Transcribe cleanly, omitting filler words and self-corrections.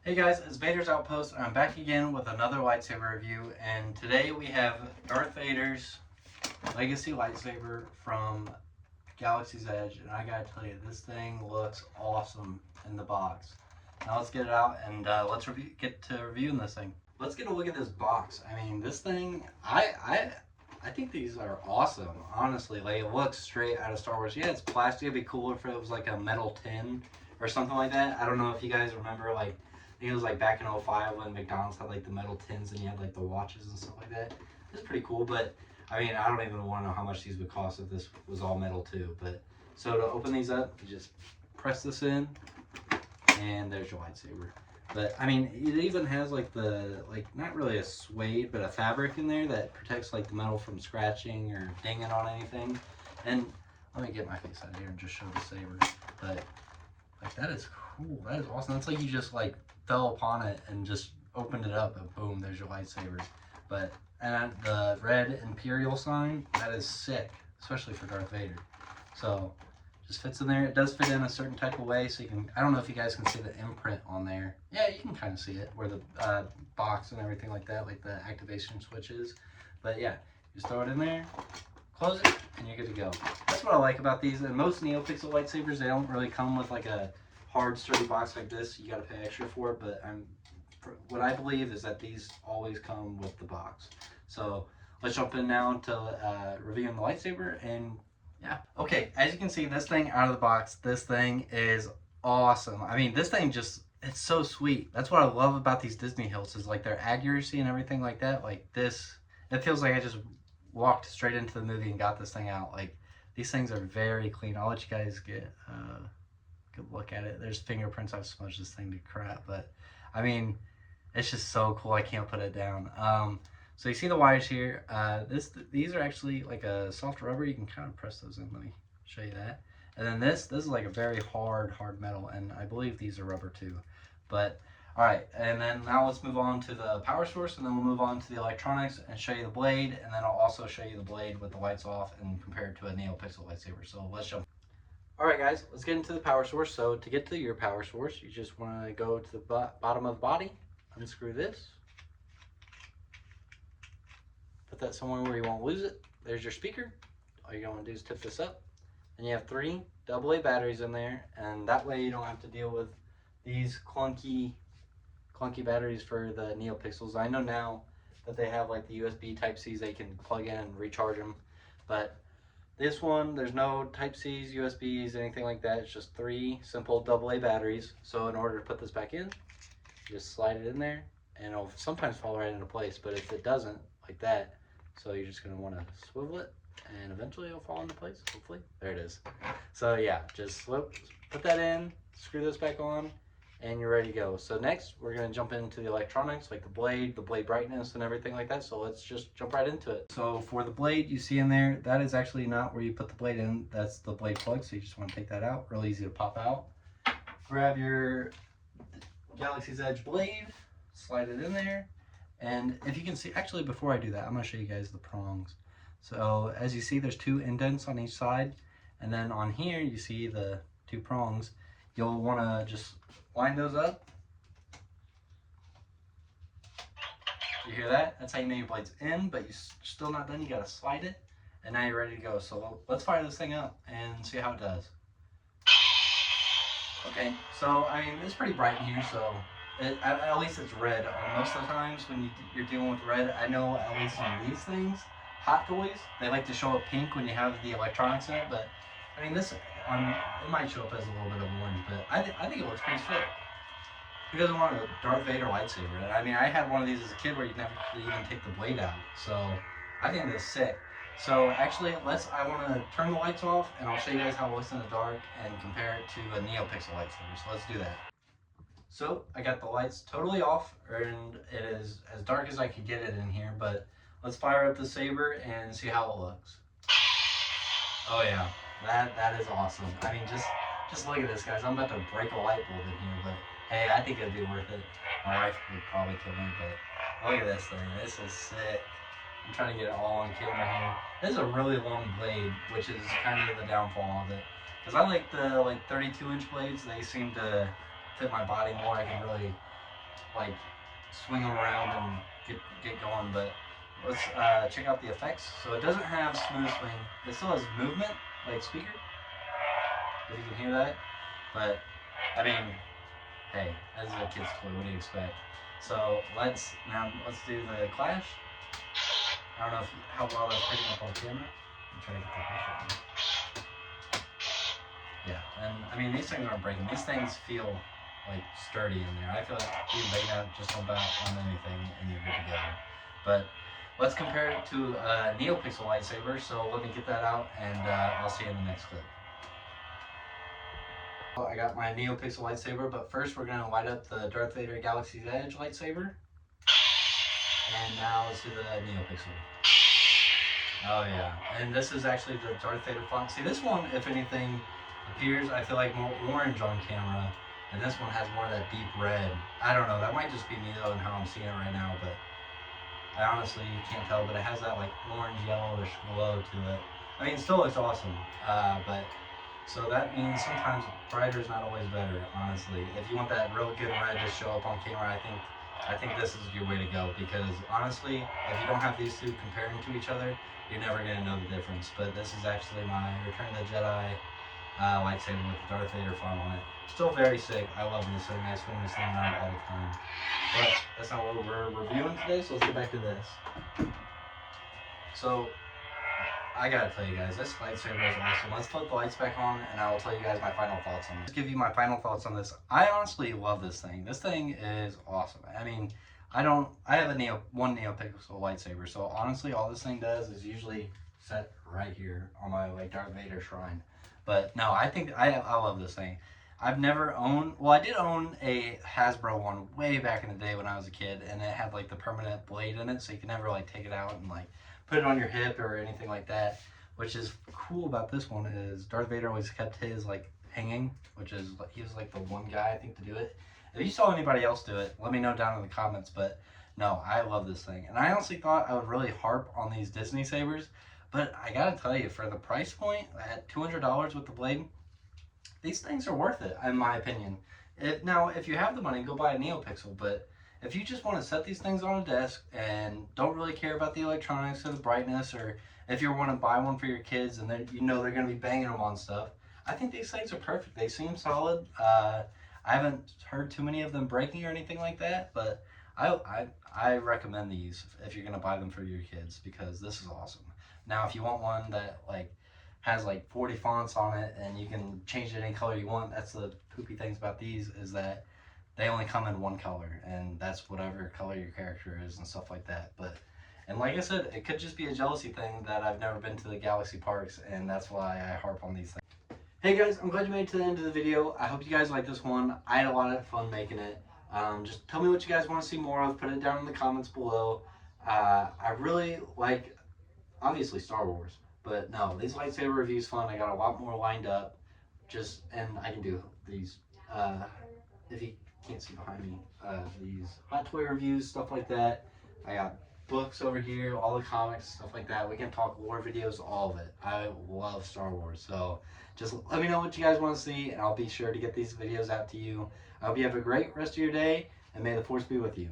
Hey guys, it's Vader's Outpost, and I'm back again with another lightsaber review. And today we have Darth Vader's Legacy lightsaber from Galaxy's Edge. And I gotta tell you, this thing looks awesome in the box. Now let's get it out and let's get to reviewing this thing. Let's get a look at this box. I mean, this thing, I think these are awesome. Honestly, like it looks straight out of Star Wars. Yeah, it's plastic. It'd be cooler if it was like a metal tin or something like that. I don't know if you guys remember, like I think it was like back in 05 when McDonald's had like the metal tins and you had like the watches and stuff like that. It's pretty cool, but I mean, I don't even want to know how much these would cost if this was all metal too. But so to open these up, you just press this in, and there's your lightsaber. But I mean, it even has like the not really a suede, but a fabric in there that protects like the metal from scratching or dinging on anything. And let me get my face out of here and just show the saber. But like that is cool. That is awesome. That's like you just like fell upon it and just opened it up and boom, there's your lightsaber. But and the red Imperial sign, that is sick, especially for Darth Vader. So just fits in there. It does fit in a certain type of way, so you can, I don't know if you guys can see the imprint on there. Yeah, you can kind of see it where the box and everything like that, like the activation switch is. But yeah, just throw it in there, close it, and you're good to go. That's what I like about these. And most NeoPixel lightsabers, they don't really come with like a hard sturdy box like this. You got to pay extra for it, but what I believe is that these always come with the box. So let's jump in now to reviewing the lightsaber. And yeah, okay, as you can see, this thing out of the box, this thing is awesome. I mean, this thing just, it's so sweet. That's what I love about these Disney hilts, is like their accuracy and everything like that. Like this, it feels like I just walked straight into the movie and got this thing out. Like these things are very clean. I'll let you guys get a good look at it. There's fingerprints. I've smudged this thing to crap, but I mean, it's just so cool. I can't put it down. So you see the wires here. These are actually like a soft rubber. You can kind of press those in. Let me show you that. And then this is like a very hard metal, and I believe these are rubber too. But all right, and then now let's move on to the power source, and then we'll move on to the electronics and show you the blade, and then I'll also show you the blade with the lights off and compare it to a NeoPixel lightsaber. So let's jump. All right, guys, let's get into the power source. So to get to your power source, you just want to go to the bottom of the body, unscrew this, put that somewhere where you won't lose it. There's your speaker. All you're going to do is tip this up, and you have 3 AA batteries in there, and that way you don't have to deal with these clunky batteries for the NeoPixels. I know now that they have like the USB Type-Cs they can plug in and recharge them, but this one, there's no Type-Cs, USBs, anything like that. It's just 3 simple AA batteries. So in order to put this back in, you just slide it in there, and it'll sometimes fall right into place, but if it doesn't, like that, so you're just going to want to swivel it, and eventually it'll fall into place, hopefully. There it is. So yeah, just put that in, screw this back on, and you're ready to go. So next, we're going to jump into the electronics, like the blade brightness, and everything like that. So let's just jump right into it. So for the blade you see in there, that is actually not where you put the blade in. That's the blade plug, so you just want to take that out. Really easy to pop out. Grab your Galaxy's Edge blade, slide it in there. And if you can see, actually before I do that, I'm going to show you guys the prongs. So as you see, there's 2 indents on each side. And then on here, you see the 2 prongs. You'll want to just line those up. You hear that? That's how you make your blades in, but you're still not done. You got to slide it, and now you're ready to go. So let's fire this thing up and see how it does. Okay, so I mean, it's pretty bright in here, so at least it's red. Most of the times when you're dealing with red, I know at least on these things, Hot Toys, they like to show up pink when you have the electronics in it, but I mean, this it might show up as a little bit of orange, but I think it looks pretty sick. Who doesn't want a Darth Vader lightsaber? I mean, I had one of these as a kid where you never even take the blade out, so I think this is sick. So actually, I want to turn the lights off, and I'll show you guys how it looks in the dark and compare it to a NeoPixel lightsaber. So let's do that. So I got the lights totally off, and it is as dark as I could get it in here, but let's fire up the saber and see how it looks. Oh yeah, that is awesome. I mean, just look at this, guys. I'm about to break a light bulb in here, but hey, I think it'd be worth it. My wife would probably kill me, but look at this thing. This is sick. I'm trying to get it all on camera here. This is a really long blade, which is kind of the downfall of it. Because I like the 32-inch blades. They seem to fit my body more. I can really like swing them around and get going. But let's check out the effects. So it doesn't have smooth swing. It still has movement, like speaker, if you can hear that. But I mean, hey, as a kid's toy, what do you expect? So let's do the clash. I don't know how well that's picking up on camera. I'm trying to get the picture. Yeah, and I mean these things aren't breaking. These things feel like sturdy in there. I feel like you can lay down just about on anything and you're good to go. But let's compare it to a NeoPixel lightsaber. So let me get that out, and I'll see you in the next clip. I got my NeoPixel lightsaber, but first we're going to light up the Darth Vader Galaxy's Edge lightsaber. And now let's do the NeoPixel. Oh yeah, and this is actually the Darth Vader font. See, this one, if anything, appears, I feel like, more orange on camera, and this one has more of that deep red. I don't know, that might just be me though and how I'm seeing it right now, but I honestly can't tell, but it has that like orange yellowish glow to it. I mean, it still looks awesome, but so that means sometimes brighter is not always better, honestly. If you want that real good red to show up on camera, I think this is your way to go, because honestly, if you don't have these two comparing to each other, you're never going to know the difference. But this is actually my Return of the Jedi lightsaber with the Darth Vader font on it. Still very sick. I love this thing. I swing this thing around all the time. But that's not what we're reviewing today, so let's get back to this. So, I gotta tell you guys, this lightsaber is awesome. Let's flip the lights back on, and I will tell you guys my final thoughts on this. Let's give you my final thoughts on this. I honestly love this thing. This thing is awesome. I mean, I have a one NeoPixel lightsaber, so honestly, all this thing does is usually set right here on my like Darth Vader shrine. But no, I think I love this thing. I've never owned, well, I did own a Hasbro one way back in the day when I was a kid, and it had like the permanent blade in it, so you can never like take it out and like put it on your hip or anything like that. Which is cool about this one is Darth Vader always kept his like hanging, which is he was like the one guy I think to do it. If you saw anybody else do it, let me know down in the comments. But no, I love this thing, and I honestly thought I would really harp on these Disney sabers, but I gotta tell you, for the price point at $200 with the blade, these things are worth it in my opinion. Now, if you have the money, go buy a NeoPixel, but if you just want to set these things on a desk and don't really care about the electronics or the brightness, or if you want to buy one for your kids and then you know they're going to be banging them on stuff, I think these things are perfect. They seem solid. I haven't heard too many of them breaking or anything like that, but I recommend these if you're going to buy them for your kids, because this is awesome. Now, if you want one that like has like 40 fonts on it and you can change it any color you want, that's the poopy things about these, is that they only come in one color, and that's whatever color your character is and stuff like that. And like I said, it could just be a jealousy thing that I've never been to the Galaxy parks, and that's why I harp on these things. Hey guys, I'm glad you made it to the end of the video. I hope you guys like this one. I had a lot of fun making it. Just tell me what you guys want to see more of. Put it down in the comments below. I really like, obviously, Star Wars. But no, these lightsaber reviews fun. I got a lot more lined up. And I can do these. If you can't see behind me, these hot toy reviews, stuff like that. I got books over here, all the comics, stuff like that. We can talk lore videos, all of it. I love Star Wars, so just let me know what you guys want to see, and I'll be sure to get these videos out to you. I hope you have a great rest of your day, and may the Force be with you.